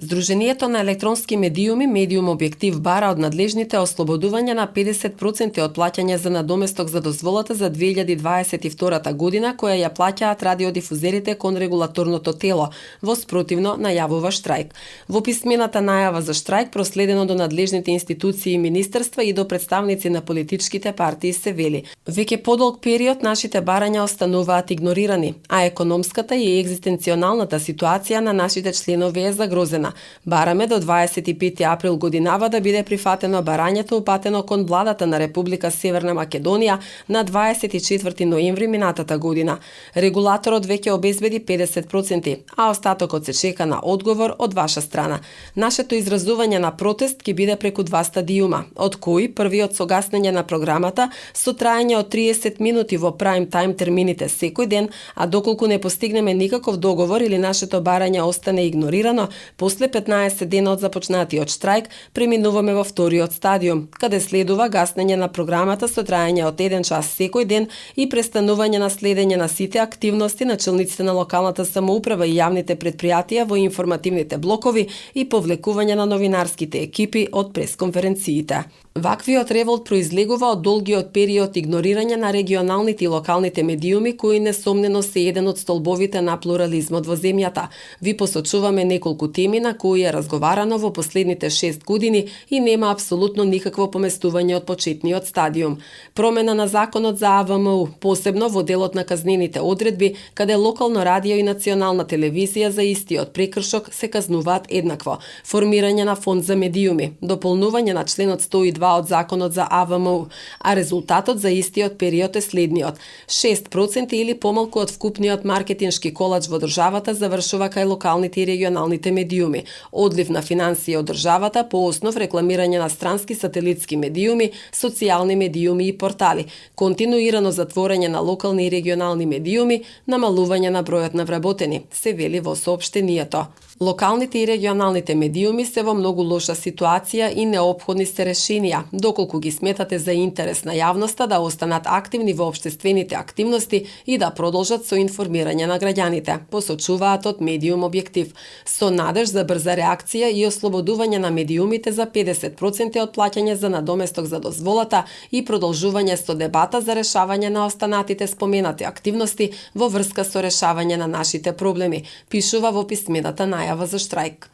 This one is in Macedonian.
Здруженијето на електронски медиуми Медиум Објектив бара од надлежните ослободување на 50% од плаќање за надоместок за дозволата за 2022 година, која ја плаќаат радиодифузерите кон регулаторното тело, во спротивно најавува штрајк. Во писмената најава за штрајк, проследено до надлежните институции и министерства и до представници на политичките партии, се вели: веќе подолг период нашите барања остануваат игнорирани, а економската и екзистенционалната ситуација на нашите членови е загрозена. Бараме до 25 април годинава да биде прифатено барањето упатено кон владата на Република Северна Македонија на 24 ноември минатата година. Регулаторот веќе обезбеди 50%, а остатокот се чека на одговор од ваша страна. Нашето изразување на протест ќе биде преку два стадиума, од кои првиот со гаснење на програмата со траење од 30 минути во прайм тајм термините секој ден, а доколку не постигнеме никаков договор или нашето барање остане игнорирано, после 15 дена од започнатиот штрајк, преминуваме во вториот стадиум, каде следува гаснење на програмата со траење од 1 час секој ден и престанување на следење на сите активности на челниците на локалната самоуправа и јавните предпријатија во информативните блокови и повлекување на новинарските екипи од пресконференциите. Ваквиот револт произлегува од долгиот период игнорирање на регионалните и локалните медиуми кои несомнено се еден од столбовите на плурализмот во земјата. Ви посочуваме неколку теми на кои е разговарано во последните 6 години и нема апсолутно никакво поместување од почетниот стадиум. Промена на законот за АВМУ, посебно во делот на казнените одредби, каде локално радио и национална телевизија за истиот прекршок се казнуваат еднакво. Формирање на фонд за медиуми, дополнување на членот 102 од законот за АВМУ, а резултатот за истиот период е следниот: 6% или помалку од вкупниот маркетиншки колач во државата завршува кај локалните и регионалните медиуми, одлив на финансии од државата по основ рекламирање на странски сателитски медиуми, социјални медиуми и портали, континуирано затворање на локални и регионални медиуми, намалување на бројот на вработени, се вели во соопштението. Локалните и регионалните медиуми се во многу лоша ситуација и неопходни се решенија, доколку ги сметате за интерес на јавноста да останат активни во општествените активности и да продолжат со информирање на граѓаните, посочуваат од Медиум Објектив, со надеж за брза реакција и ослободување на медиумите за 50% од плаќање за надоместок за дозволата и продолжување со дебата за решавање на останатите споменати активности во врска со решавање на нашите проблеми, пишува во писмената најава за штрајк.